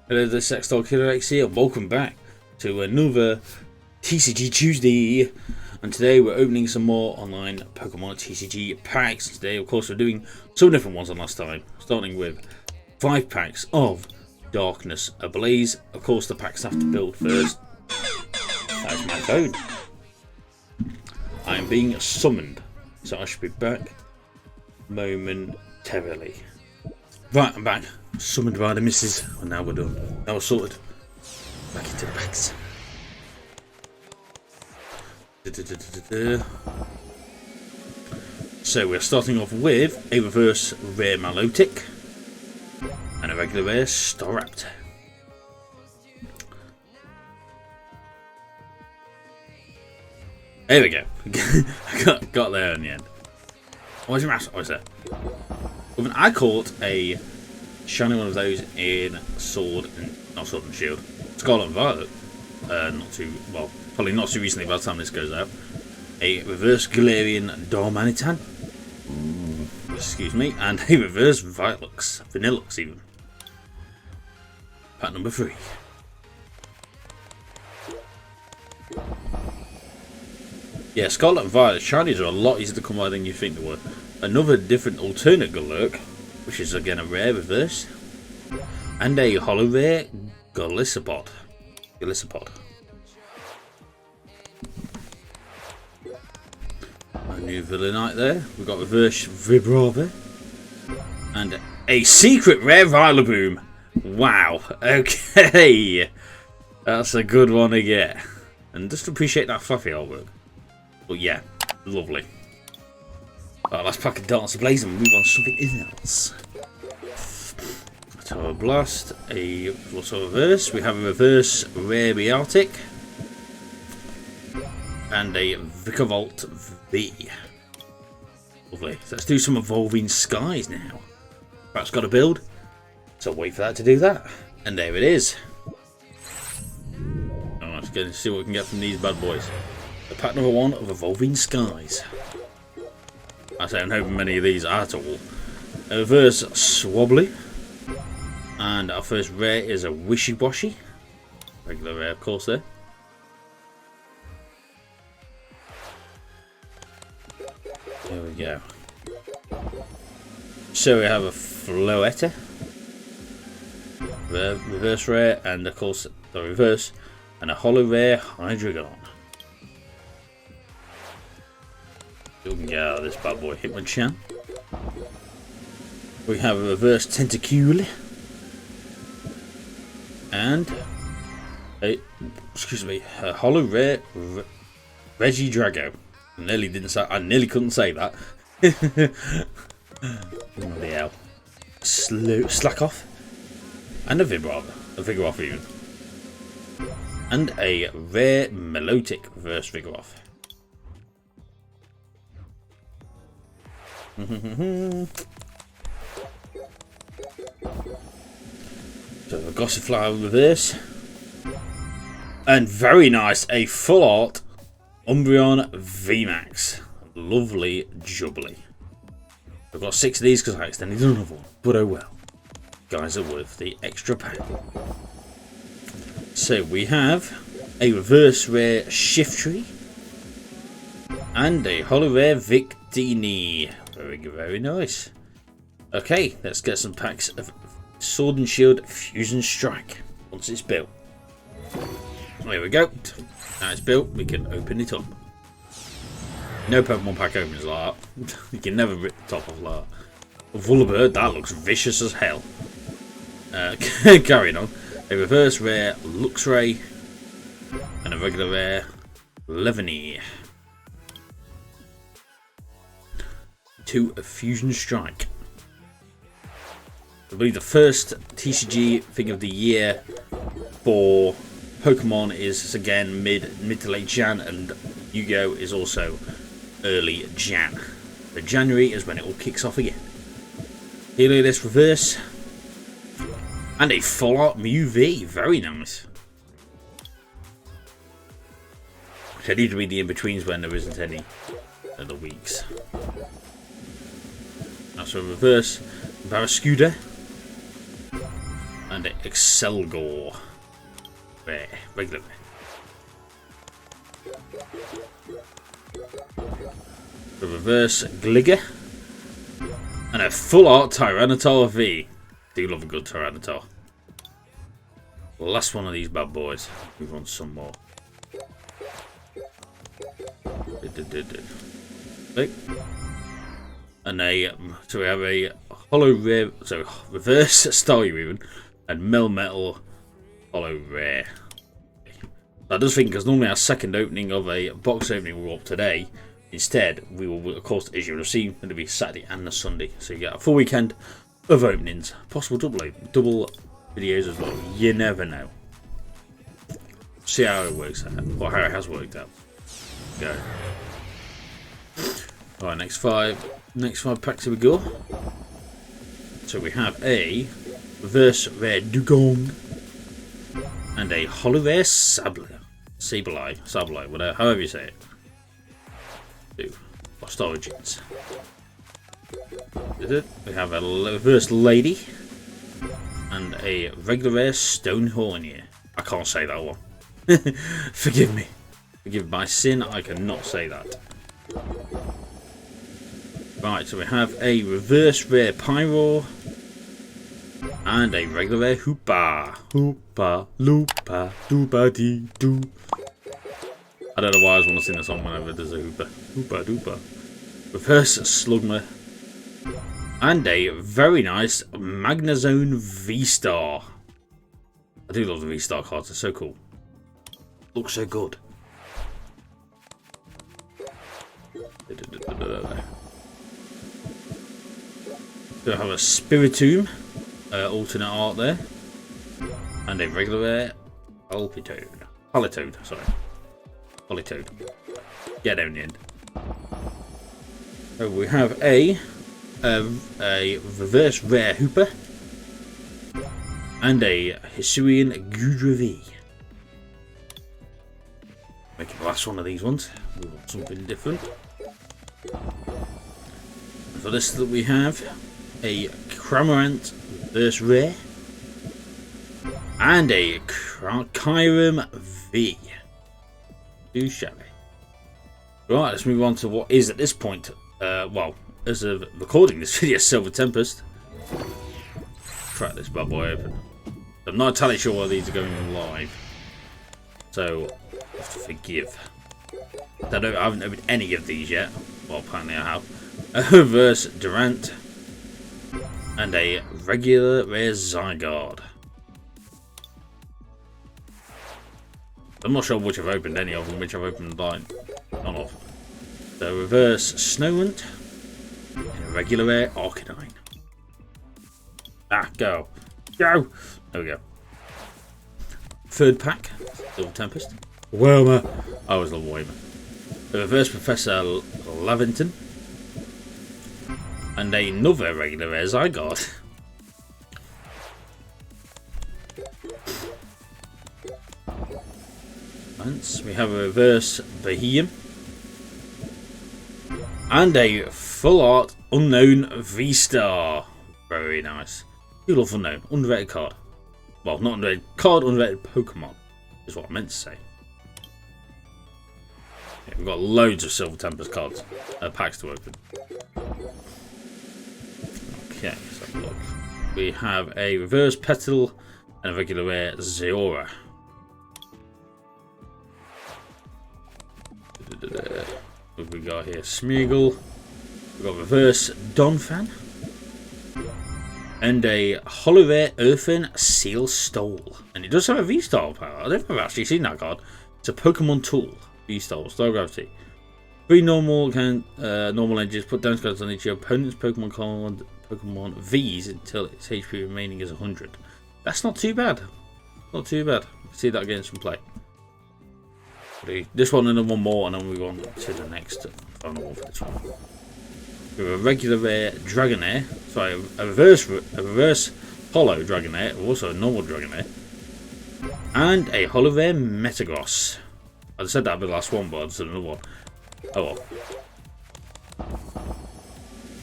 Hello, the Sextile Killer X here. Welcome back to another TCG Tuesday. And today we're opening some more online Pokemon TCG packs. Today, of course, we're doing some different ones than last time. Starting with 5 packs of Darkness Ablaze. Of course, the packs have to build first. That's my phone. I am being summoned, so I should be back momentarily. Right, I'm back. Summoned by the missus. And now we're done. Now we're sorted. Back into the packs. So we're starting off with a reverse rare Milotic and a regular rare Staraptor. There we go. got there in the end. What is that? I caught a shiny one of those in Sword and Shield. Scarlet and Violet. Probably not too recently by the time this goes out. A reverse Galarian Darmanitan. Excuse me. And a reverse Vanillux even. Pack number 3. Yeah, Scarlet and Violet shinies are a lot easier to come by than you think they were. Another different alternate Galurk, which is again a rare reverse, and a holo rare Golisopod. A new Villainite there. We've got reverse Vibrava and a secret rare Rillaboom. Wow. Okay, that's a good one to get. And just appreciate that fluffy artwork. But yeah, lovely. Right, let's pack a Darkness Ablaze and move on to something else. So a Blast, what's a reverse? We have a reverse rare Beartic and a Vikavolt V. Lovely. So let's do some Evolving Skies now. That's got to build, so wait for that to do that. And there it is. Alright, let's go and see what we can get from these bad boys. The pack number 1 of Evolving Skies. I say I'm hoping many of these at all. A reverse Swabbly. And our first rare is a Wishy-Washy. Regular rare, of course, there. There we go. So we have a Floetta. Reverse rare, and of course the reverse. And a holo rare Hydreigon. We can get out of this bad boy, Hitmonchan. We have a reverse Tentacule and a holo rare Regidrago. I nearly couldn't say that. Bloody hell. Slack off. And a Vigoroth even. And a rare Milotic reverse Vigoroth. So a Gossifleur reverse. And very nice, a full art Umbreon VMAX. Lovely jubbly. I've got 6 of these because I extended another one, but oh well. Guys are worth the extra pack. So we have a reverse rare Shiftry and a holo rare Victini. Very nice. Okay, let's get some packs of Sword and Shield Fusion Strike once it's built. There we go. Now it's built, we can open it up. No Pokemon pack opens like that. You can never rip the top off like that. Vullabird, that looks vicious as hell. Carrying on. A reverse rare Luxray and a regular rare Levany. 2 of Fusion Strike. I believe the first TCG thing of the year for Pokemon is again mid to late Jan, and Yu-Gi-Oh is also early Jan. But January is when it all kicks off again. Heliolisk reverse and a full art Mew V. Very nice. I need to read the in-betweens when there isn't any other weeks. That's a reverse Barraskewda And an Excelgor. Rare. Regular rare. The reverse Gligger. And a full art Tyranitar V. Do love a good Tyranitar. Last one of these bad boys. Move on some more. And so we have a hollow rare, so reverse Staryu and Melmetal hollow rare. I just think because normally our second opening of a box opening will go up today. Instead, we will, of course, as you will have seen, going to be Saturday and the Sunday. So you get a full weekend of openings, possible double videos as well. You never know. See how it works out, or how it has worked out. Go. Alright, next five packs here we go. So we have a reverse rare Dugong and a hollow rare Sableye, whatever, however you say it. Lost Origins. We have a reverse Lady and a regular rare Stonehorn. I can't say that one. Forgive me. Forgive my sin, I cannot say that. Right, so we have a reverse rare Pyro and a regular rare Hoopa. Hoopa, loopa, dooba doo. I don't know why I always want to sing the song whenever there's a Hoopa. Hoopa doopa. Reverse Slugma. And a very nice Magnezone V-Star. I do love the V-Star cards, they're so cool. Looks so good. So I have a Spiritomb, alternate art there, and a regular rare Politoed, sorry. Politoed. Get down the end. So we have a reverse rare Hooper and a Hisuian Gudra V. Make it the last one of these ones. We want something different. For this we have a Cramorant reverse rare and a Kyurem V. Too shabby. Right, let's move on to what is at this point, well, as of recording this video, Silver Tempest. Crack this bad boy open. I'm not entirely sure why these are going live, so I have to forgive. I haven't opened any of these yet. Well, apparently I have. A reverse Durant and a regular rare Zygarde. I'm not sure which I've opened, any of them, which I've opened like none of. So reverse Snorunt and a regular rare Arcanine. Ah, go. Go! There we go. Third pack, Silver Tempest. Whelmer. I always love Whelmer. The reverse Professor Lavington. And another regular rare Zygarde. We have a reverse Behemoth. And a full art Unknown V-Star. Very nice. You love Unknown. Underrated card. Well, not underrated card, underrated Pokemon. Is what I meant to say. Yeah, we've got loads of Silver Tempest cards. Packs to open. Okay, let's have a look. We have a reverse Petal and a regular rare Zeora. What have we got here? Smeargle. We've got reverse Donphan. And a hollow rare Earthen Seal Stole. And it does have a V-Star power. I don't think I've actually seen that card. It's a Pokemon tool. V-Star, Star Gravity. 3 normal edges. Put down cards on each of your opponent's Pokemon V's until its HP remaining is 100. That's not too bad. Not too bad. See that against some play. This one and then one more, and then we go on to the next final one for this one. We have a regular rare Dragonair, sorry, a reverse hollow Dragonair, also a normal Dragonair, and a hollow rare Metagross. I said that would be the last one, but I just did another one. Oh well.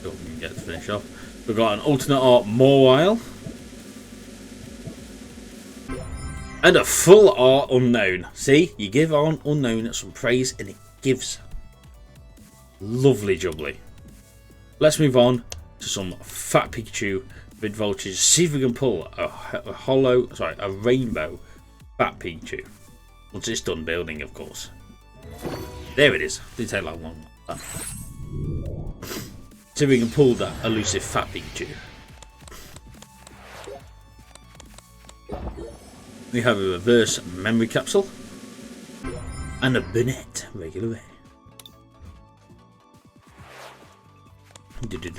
So we can get to finish off. We've got an alternate art Mawile, And a full art unknown. See, you give on unknown some praise and it gives. Lovely jubbly. Let's move on to some fat Pikachu with voltage. See if we can pull a rainbow fat Pikachu. Once it's done building, of course. There it is. Didn't take that long. See if we can pull that elusive fat Pikachu. We have a reverse memory capsule and a Burnett regular rare.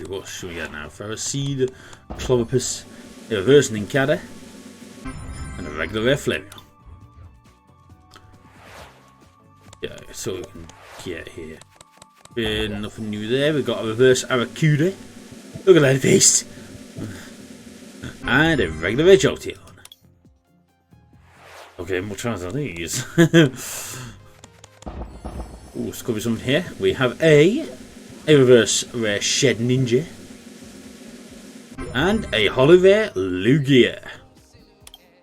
What should we get now? Ferroseed, Clobbopus, a reverse Nincada, and a regular rare Flareon. Yeah, so we can get here. Nothing new there. We've got a reverse Arrokuda. Look at that beast. And a regular rare Jolteon. Okay, more tries on these. Ooh, let's cover something here. We have a reverse rare Shed Ninja. And a holo rare Lugia.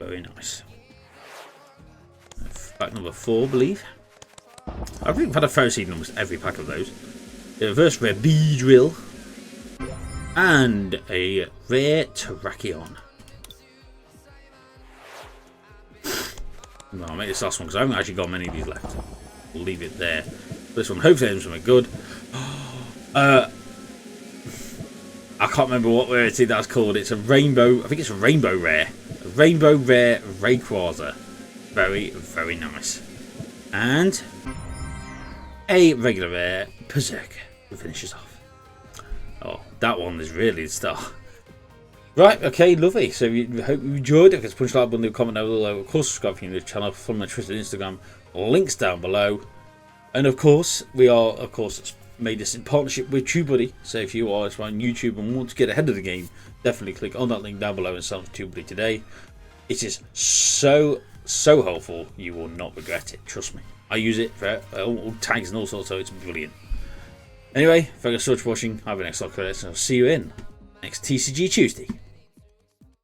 Very nice. Pack number 4, I believe. I think we've had a Ferroseed in almost every pack of those. A reverse rare Beedrill. And a rare Terrakion. Well, I'll make this last one because I haven't actually got many of these left. We'll leave it there. This one hopefully ends something good. I can't remember what rarity that's called. It's a rainbow. I think it's a rainbow rare. A rainbow rare Rayquaza. Very, very nice. And a regular rare Berserker who finishes off. Oh, that one is really the star. Right, okay, lovely. So we hope you enjoyed. If it's punch like button, leave a comment down below. Of course, subscribe if you're new to the channel. Follow my Twitter and Instagram. Links down below. And of course, we are, made this in partnership with TubeBuddy. So if you are on YouTube and want to get ahead of the game, definitely click on that link down below and sign up to TubeBuddy today. It is so helpful. You will not regret it. Trust me. I use it for all tags and all sorts, so it's brilliant. Anyway, thank you so much for watching. Have a next lot of credits, and I'll see you in next TCG Tuesday.